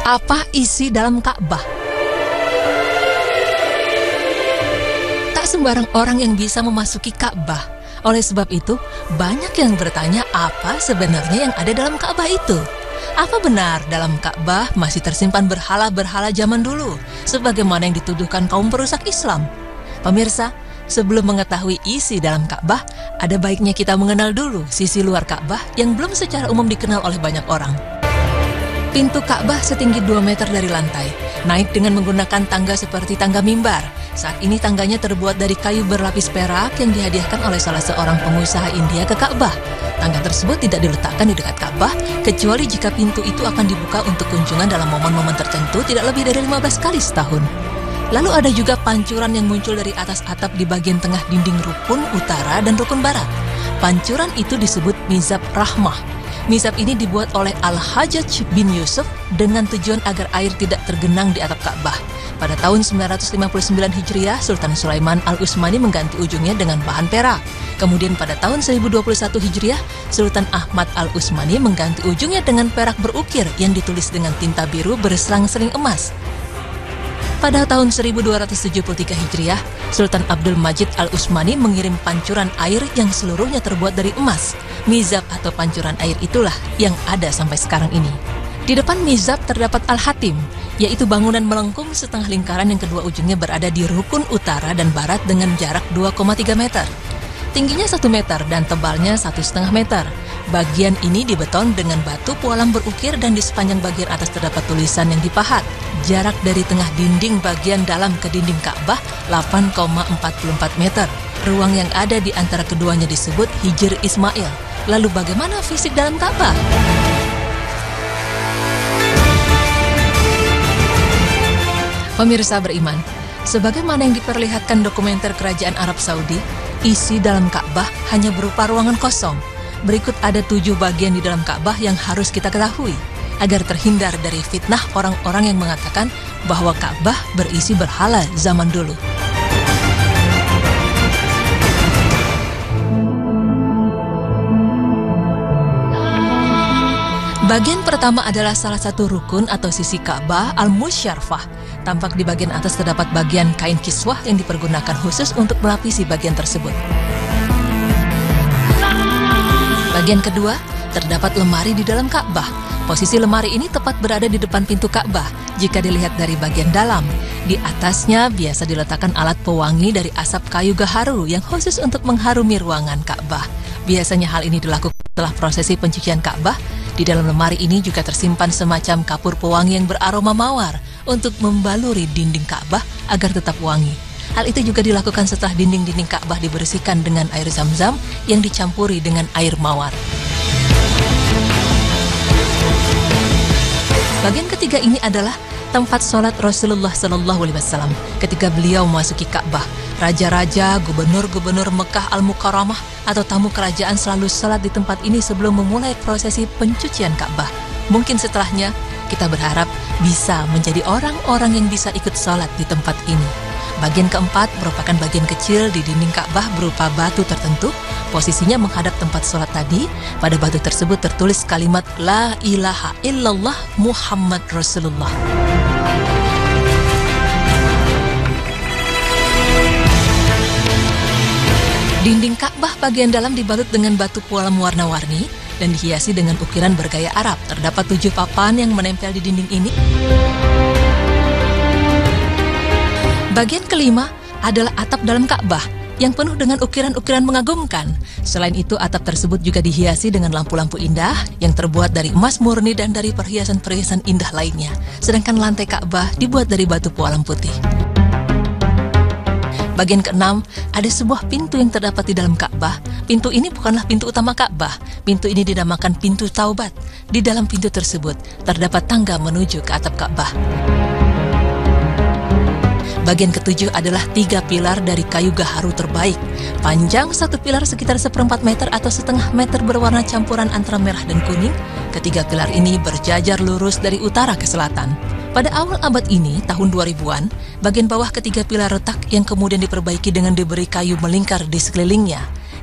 Apa isi dalam Ka'bah? Tak sembarang orang yang bisa memasuki Ka'bah. Oleh sebab itu, banyak yang bertanya apa sebenarnya yang ada dalam Ka'bah itu. Apa benar dalam Ka'bah masih tersimpan berhala-berhala zaman dulu, sebagaimana yang dituduhkan kaum perusak Islam? Pemirsa, sebelum mengetahui isi dalam Ka'bah, ada baiknya kita mengenal dulu sisi luar Ka'bah yang belum secara umum dikenal oleh banyak orang. Pintu Ka'bah setinggi 2 meter dari lantai, naik dengan menggunakan tangga seperti tangga mimbar. Saat ini tangganya terbuat dari kayu berlapis perak yang dihadiahkan oleh salah seorang pengusaha India ke Ka'bah. Tangga tersebut tidak diletakkan di dekat Ka'bah, kecuali jika pintu itu akan dibuka untuk kunjungan dalam momen-momen tertentu tidak lebih dari 15 kali setahun. Lalu ada juga pancuran yang muncul dari atas atap di bagian tengah dinding rukun utara dan rukun barat. Pancuran itu disebut Mizab Rahmah. Mizab ini dibuat oleh Al-Hajjaj bin Yusuf dengan tujuan agar air tidak tergenang di atap Ka'bah. Pada tahun 959 Hijriah, Sultan Sulaiman Al-Utsmani mengganti ujungnya dengan bahan perak. Kemudian pada tahun 1021 Hijriah, Sultan Ahmad Al-Utsmani mengganti ujungnya dengan perak berukir yang ditulis dengan tinta biru berselang-seling emas. Pada tahun 1273 Hijriah, Sultan Abdul Majid Al-Utsmani mengirim pancuran air yang seluruhnya terbuat dari emas. Mizab atau pancuran air itulah yang ada sampai sekarang ini. Di depan Mizab terdapat Al-Hatim, yaitu bangunan melengkung setengah lingkaran yang kedua ujungnya berada di rukun utara dan barat dengan jarak 2,3 meter. Tingginya 1 meter dan tebalnya 1,5 meter. Bagian ini dibeton dengan batu pualam berukir dan di sepanjang bagian atas terdapat tulisan yang dipahat. Jarak dari tengah dinding bagian dalam ke dinding Ka'bah 8,44 meter. Ruang yang ada di antara keduanya disebut Hijr Ismail. Lalu bagaimana fisik dalam Ka'bah? Pemirsa beriman, sebagaimana yang diperlihatkan dokumenter Kerajaan Arab Saudi, isi dalam Ka'bah hanya berupa ruangan kosong. Berikut ada 7 bagian di dalam Ka'bah yang harus kita ketahui, agar terhindar dari fitnah orang-orang yang mengatakan bahwa Ka'bah berisi berhala zaman dulu. Bagian pertama adalah salah satu rukun atau sisi Ka'bah Al-Musyarrafah. Tampak di bagian atas terdapat bagian kain kiswah yang dipergunakan khusus untuk melapisi bagian tersebut. Bagian kedua, terdapat lemari di dalam Ka'bah. Posisi lemari ini tepat berada di depan pintu Ka'bah jika dilihat dari bagian dalam. Di atasnya biasa diletakkan alat pewangi dari asap kayu gaharu yang khusus untuk mengharumi ruangan Ka'bah. Biasanya hal ini dilakukan setelah prosesi pencucian Ka'bah. Di dalam lemari ini juga tersimpan semacam kapur pewangi yang beraroma mawar untuk membaluri dinding Ka'bah agar tetap wangi. Hal itu juga dilakukan setelah dinding-dinding Ka'bah dibersihkan dengan air zam-zam yang dicampuri dengan air mawar. Bagian ketiga ini adalah tempat sholat Rasulullah SAW ketika beliau memasuki Ka'bah. Raja-raja, gubernur-gubernur Mekah Al-Mukarramah atau tamu kerajaan selalu sholat di tempat ini sebelum memulai prosesi pencucian Ka'bah. Mungkin setelahnya kita berharap bisa menjadi orang-orang yang bisa ikut sholat di tempat ini. Bagian keempat merupakan bagian kecil di dinding Ka'bah berupa batu tertentu. Posisinya menghadap tempat sholat tadi. Pada batu tersebut tertulis kalimat La ilaha illallah Muhammad Rasulullah. Dinding Ka'bah bagian dalam dibalut dengan batu pualam warna-warni dan dihiasi dengan ukiran bergaya Arab. Terdapat 7 papan yang menempel di dinding ini. Bagian kelima adalah atap dalam Ka'bah yang penuh dengan ukiran-ukiran mengagumkan. Selain itu, atap tersebut juga dihiasi dengan lampu-lampu indah yang terbuat dari emas murni dan dari perhiasan-perhiasan indah lainnya. Sedangkan lantai Ka'bah dibuat dari batu pualam putih. Bagian keenam, ada sebuah pintu yang terdapat di dalam Ka'bah. Pintu ini bukanlah pintu utama Ka'bah. Pintu ini dinamakan pintu Taubat. Di dalam pintu tersebut terdapat tangga menuju ke atap Ka'bah. Bagian ketujuh adalah 3 pilar dari kayu gaharu terbaik. Panjang satu pilar sekitar 1/4 meter atau setengah meter berwarna campuran antara merah dan kuning. Ketiga pilar ini berjajar lurus dari utara ke selatan. Pada awal abad ini, tahun 2000-an, bagian bawah ketiga pilar retak yang kemudian diperbaiki dengan diberi kayu melingkar di sekelilingnya.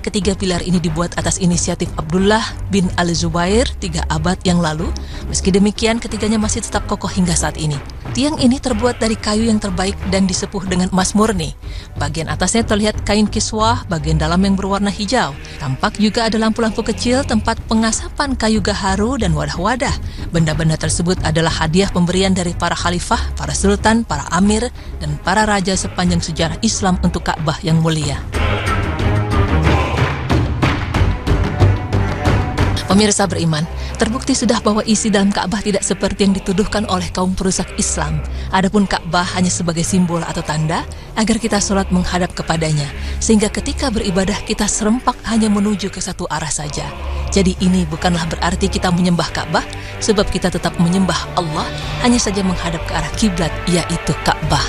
ketiga pilar ini dibuat atas inisiatif Abdullah bin Al-Zubair 3 abad yang lalu. Meski demikian, ketiganya masih tetap kokoh hingga saat ini. Tiang ini terbuat dari kayu yang terbaik dan disepuh dengan emas murni. Bagian atasnya terlihat kain kiswah, bagian dalam yang berwarna hijau. Tampak juga ada lampu-lampu kecil, tempat pengasapan kayu gaharu, dan wadah-wadah. Benda-benda tersebut adalah hadiah pemberian dari para khalifah, para sultan, para amir, dan para raja sepanjang sejarah Islam untuk Ka'bah yang mulia. Pemirsa beriman, terbukti sudah bahwa isi dalam Ka'bah tidak seperti yang dituduhkan oleh kaum perusak Islam. Adapun Ka'bah hanya sebagai simbol atau tanda agar kita sholat menghadap kepadanya, sehingga ketika beribadah kita serempak hanya menuju ke satu arah saja. Jadi ini bukanlah berarti kita menyembah Ka'bah, sebab kita tetap menyembah Allah, hanya saja menghadap ke arah kiblat, yaitu Ka'bah.